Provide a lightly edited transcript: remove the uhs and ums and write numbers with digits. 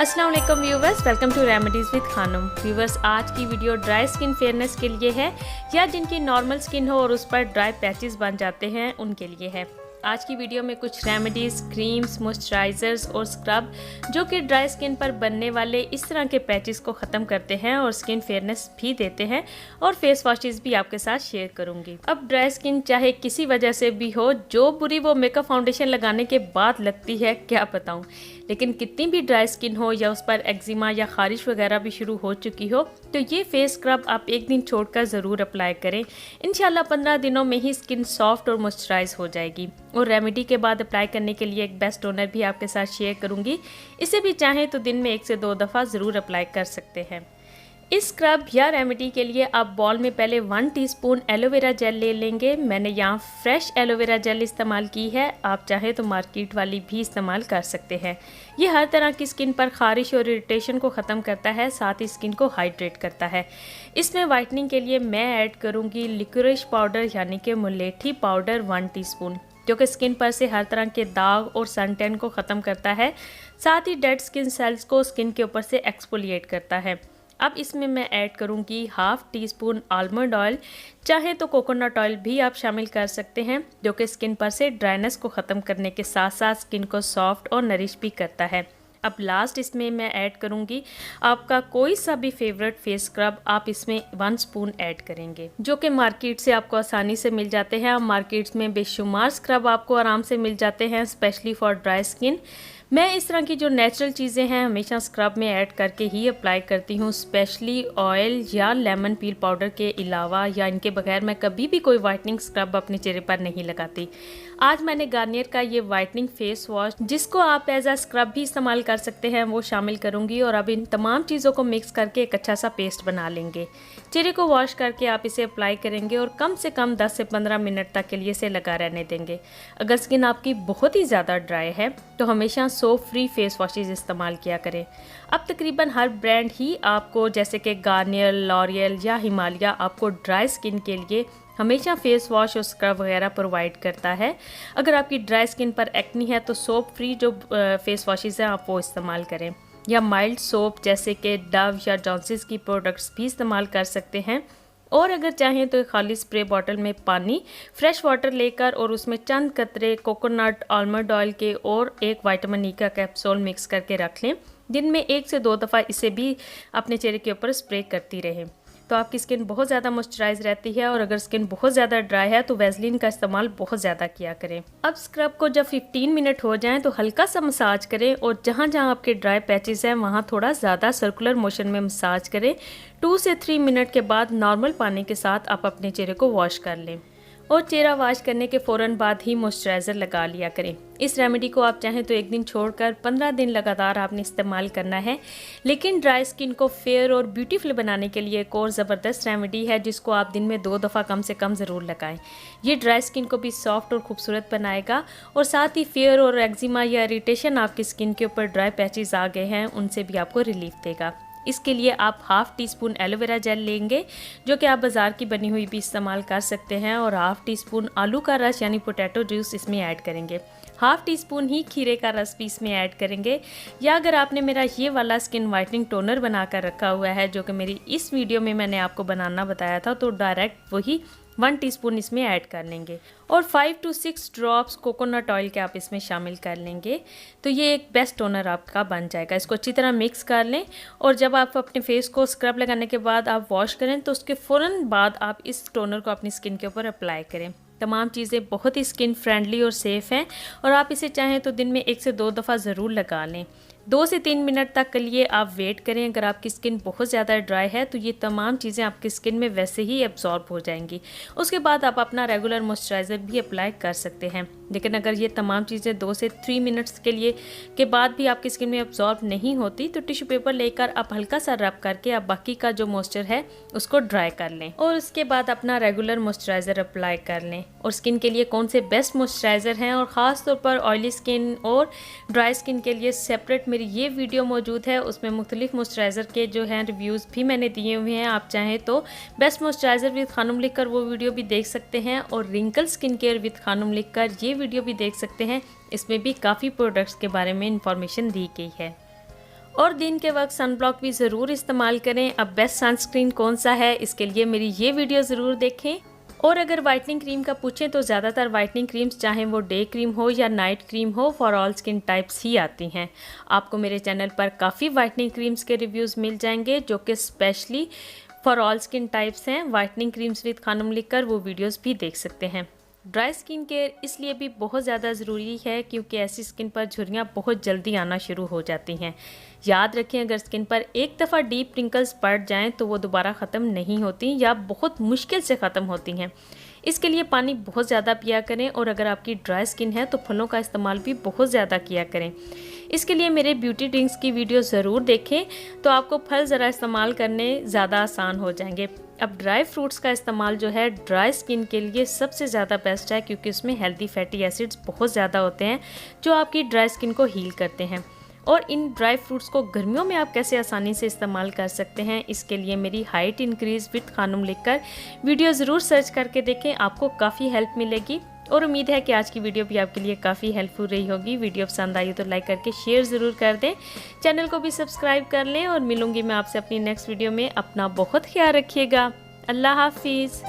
अस्सलाम वालेकुम viewers, welcome to remedies with Khanam. Viewers, आज की वीडियो ड्राई स्किन फेयरनेस के लिए है या जिनकी नॉर्मल स्किन हो और उस पर ड्राई पैचेस बन जाते हैं उनके लिए है। आज की वीडियो में कुछ रेमेडीज़, क्रीम्स, मॉइस्चराइजर्स और स्क्रब जो कि ड्राई स्किन पर बनने वाले इस तरह के पैचेस को ख़त्म करते हैं और स्किन फेयरनेस भी देते हैं, और फेस वॉशेस भी आपके साथ शेयर करूंगी। अब ड्राई स्किन चाहे किसी वजह से भी हो, जो बुरी वो मेकअप फाउंडेशन लगाने के बाद लगती है क्या बताऊं, लेकिन कितनी भी ड्राई स्किन हो या उस पर एक्जिमा या खारिश वगैरह भी शुरू हो चुकी हो, तो ये फेस स्क्रब आप एक दिन छोड़कर ज़रूर अप्लाई करें। इंशाल्लाह 15 दिनों में ही स्किन सॉफ्ट और मॉइस्चराइज हो जाएगी। और रेमेडी के बाद अप्लाई करने के लिए एक बेस्ट टोनर भी आपके साथ शेयर करूंगी। इसे भी चाहें तो दिन में 1 से 2 दफ़ा ज़रूर अप्लाई कर सकते हैं। इस स्क्रब या रेमेडी के लिए आप बॉल में पहले 1 टीस्पून एलोवेरा जेल ले लेंगे। मैंने यहाँ फ्रेश एलोवेरा जेल इस्तेमाल की है, आप चाहें तो मार्केट वाली भी इस्तेमाल कर सकते हैं। ये हर तरह की स्किन पर खारिश और इरिटेशन को ख़त्म करता है, साथ ही स्किन को हाइड्रेट करता है। इसमें वाइटनिंग के लिए मैं ऐड करूँगी लिक्विड पाउडर यानी कि मुलेठी पाउडर 1 टीस्पून, जो कि स्किन पर से हर तरह के दाग और सन टैन को ख़त्म करता है, साथ ही डेड स्किन सेल्स को स्किन के ऊपर से एक्सफोलिएट करता है। अब इसमें मैं ऐड करूँगी 1/2 टीस्पून आलमंड ऑयल, चाहे तो कोकोनट ऑयल भी आप शामिल कर सकते हैं, जो कि स्किन पर से ड्राइनेस को ख़त्म करने के साथ साथ स्किन को सॉफ्ट और नरिश भी करता है। अब लास्ट इसमें मैं ऐड करूँगी आपका कोई सा भी फेवरेट फेस स्क्रब, आप इसमें 1 स्पून ऐड करेंगे, जो कि मार्केट से आपको आसानी से मिल जाते हैं। मार्केट्स में बेशुमार स्क्रब आपको आराम से मिल जाते हैं, स्पेशली फॉर ड्राई स्किन। मैं इस तरह की जो नेचुरल चीज़ें हैं हमेशा स्क्रब में ऐड करके ही अप्लाई करती हूँ, स्पेशली ऑयल या लेमन पील पाउडर के अलावा या इनके बगैर मैं कभी भी कोई वाइटनिंग स्क्रब अपने चेहरे पर नहीं लगाती। आज मैंने गार्नियर का ये वाइटनिंग फेस वॉश, जिसको आप एज अ स्क्रब भी इस्तेमाल कर सकते हैं, वो शामिल करूँगी। और अब इन तमाम चीज़ों को मिक्स करके एक अच्छा सा पेस्ट बना लेंगे। चेहरे को वॉश करके आप इसे अप्लाई करेंगे और कम से कम 10 से 15 मिनट तक के लिए इसे लगा रहने देंगे। अगर स्किन आपकी बहुत ही ज़्यादा ड्राई है तो हमेशा सोप फ्री फेस वॉशेज़ इस्तेमाल किया करें। अब तकरीबन हर ब्रांड ही आपको, जैसे कि गार्नियर, लॉरियल या हिमालय, आपको ड्राई स्किन के लिए हमेशा फेस वॉश और स्क्रब वगैरह प्रोवाइड करता है। अगर आपकी ड्राई स्किन पर एक्नी है तो सोप फ्री जो फेस वॉशेज़ हैं आप वो इस्तेमाल करें, या माइल्ड सोप जैसे कि डव या जॉनसन्स की प्रोडक्ट्स भी इस्तेमाल कर सकते हैं। और अगर चाहें तो एक खाली स्प्रे बॉटल में पानी, फ्रेश वाटर लेकर और उसमें चंद कतरे कोकोनट आलमंड ऑयल के और एक विटामिन ई का कैप्सूल मिक्स करके रख लें। दिन में 1 से 2 दफ़ा इसे भी अपने चेहरे के ऊपर स्प्रे करती रहें, तो आपकी स्किन बहुत ज़्यादा मॉइस्चराइज रहती है। और अगर स्किन बहुत ज़्यादा ड्राई है तो वैसलीन का इस्तेमाल बहुत ज़्यादा किया करें। अब स्क्रब को जब 15 मिनट हो जाएं तो हल्का सा मसाज करें, और जहाँ जहाँ आपके ड्राई पैचेस हैं वहाँ थोड़ा ज़्यादा सर्कुलर मोशन में मसाज करें। 2 से 3 मिनट के बाद नॉर्मल पानी के साथ आप अपने चेहरे को वॉश कर लें, और चेहरा वॉश करने के फ़ौरन बाद ही मॉइस्चराइज़र लगा लिया करें। इस रेमेडी को आप चाहें तो एक दिन छोड़कर 15 दिन लगातार आपने इस्तेमाल करना है। लेकिन ड्राई स्किन को फेयर और ब्यूटीफुल बनाने के लिए एक और ज़बरदस्त रेमेडी है, जिसको आप दिन में 2 दफ़ा कम से कम ज़रूर लगाएं। ये ड्राई स्किन को भी सॉफ्ट और खूबसूरत बनाएगा, और साथ ही फेयर और एक्जिमा या इरिटेशन आपकी स्किन के ऊपर ड्राई पैचेस आ गए हैं उनसे भी आपको रिलीफ देगा। इसके लिए आप 1/2 टीस्पून एलोवेरा जेल लेंगे, जो कि आप बाज़ार की बनी हुई भी इस्तेमाल कर सकते हैं, और 1/2 टीस्पून आलू का रस यानी पोटैटो जूस इसमें ऐड करेंगे। 1/2 टीस्पून ही खीरे का रस भी इसमें ऐड करेंगे। या अगर आपने मेरा ये वाला स्किन वाइटनिंग टोनर बनाकर रखा हुआ है, जो कि मेरी इस वीडियो में मैंने आपको बनाना बताया था, तो डायरेक्ट वही 1 टीस्पून इसमें ऐड कर लेंगे, और 5 to 6 ड्रॉप्स कोकोनट ऑयल के आप इसमें शामिल कर लेंगे। तो ये एक बेस्ट टोनर आपका बन जाएगा। इसको अच्छी तरह मिक्स कर लें, और जब आप अपने फेस को स्क्रब लगाने के बाद आप वॉश करें तो उसके फ़ौरन बाद आप इस टोनर को अपनी स्किन के ऊपर अप्लाई करें। तमाम चीज़ें बहुत ही स्किन फ्रेंडली और सेफ़ हैं, और आप इसे चाहें तो दिन में 1 से 2 दफ़ा ज़रूर लगा लें। 2 से 3 मिनट तक के लिए आप वेट करें। अगर आपकी स्किन बहुत ज़्यादा ड्राई है तो ये तमाम चीज़ें आपकी स्किन में वैसे ही एब्जॉर्ब हो जाएंगी। उसके बाद आप अपना रेगुलर मॉइस्चराइज़र भी अप्लाई कर सकते हैं। लेकिन अगर ये तमाम चीज़ें 2 से 3 मिनट्स के लिए के बाद भी आपकी स्किन में एब्जॉर्ब नहीं होती, तो टिश्यू पेपर लेकर आप हल्का सा रब करके आप बाकी का जो मॉइस्चर है उसको ड्राई कर लें, और उसके बाद अपना रेगुलर मॉइस्चराइज़र अप्लाई कर लें। और स्किन के लिए कौन से बेस्ट मॉइस्चराइज़र हैं, और ख़ास तौर पर ऑयली स्किन और ड्राई स्किन के लिए सेपरेट मेरी ये वीडियो मौजूद है। उसमें मुख्तलिफ मॉइस्चराइज़र के जो हैं रिव्यूज़ भी मैंने दिए हुए हैं। आप चाहें तो बेस्ट मॉइस्चराइज़र विद खानम लिखकर वो वीडियो भी देख सकते हैं, और wrinkle skin care with Khanam लिखकर ये वीडियो भी देख सकते हैं। इसमें भी काफ़ी प्रोडक्ट्स के बारे में इंफॉर्मेशन दी गई है। और दिन के वक्त सनब्लॉक भी ज़रूर इस्तेमाल करें। अब बेस्ट सनस्क्रीन कौन सा है, इसके लिए मेरी ये वीडियो ज़रूर देखें। और अगर वाइटनिंग क्रीम का पूछें तो ज़्यादातर वाइटनिंग क्रीम्स चाहे वो डे क्रीम हो या नाइट क्रीम हो, फॉर ऑल स्किन टाइप्स ही आती हैं। आपको मेरे चैनल पर काफ़ी वाइटनिंग क्रीम्स के रिव्यूज़ मिल जाएंगे जो कि specially for all skin types हैं। वाइटनिंग क्रीम्स विद खानम लिखकर वो वीडियोज़ भी देख सकते हैं। ड्राई स्किन केयर इसलिए भी बहुत ज़्यादा ज़रूरी है क्योंकि ऐसी स्किन पर झुर्रियाँ बहुत जल्दी आना शुरू हो जाती हैं। याद रखें, अगर स्किन पर एक दफ़ा डीप रिंकल्स पड़ जाएं तो वो दोबारा ख़त्म नहीं होती या बहुत मुश्किल से ख़त्म होती हैं। इसके लिए पानी बहुत ज़्यादा पिया करें और अगर आपकी ड्राई स्किन है तो फलों का इस्तेमाल भी बहुत ज़्यादा किया करें। इसके लिए मेरे ब्यूटी ड्रिंक्स की वीडियो ज़रूर देखें तो आपको फल ज़रा इस्तेमाल करने ज़्यादा आसान हो जाएंगे। अब ड्राई फ्रूट्स का इस्तेमाल जो है ड्राई स्किन के लिए सबसे ज़्यादा बेस्ट है क्योंकि उसमें हेल्दी फैटी एसिड्स बहुत ज़्यादा होते हैं जो आपकी ड्राई स्किन को हील करते हैं। और इन ड्राई फ्रूट्स को गर्मियों में आप कैसे आसानी से इस्तेमाल कर सकते हैं, इसके लिए मेरी हाइट इंक्रीज विद खानम लिखकर वीडियो ज़रूर सर्च करके देखें, आपको काफ़ी हेल्प मिलेगी। और उम्मीद है कि आज की वीडियो भी आपके लिए काफ़ी हेल्पफुल रही होगी। वीडियो पसंद आई तो लाइक करके शेयर ज़रूर कर दें, चैनल को भी सब्सक्राइब कर लें और मिलूंगी मैं आपसे अपनी नेक्स्ट वीडियो में। अपना बहुत ख्याल रखिएगा। अल्लाह हाफिज़।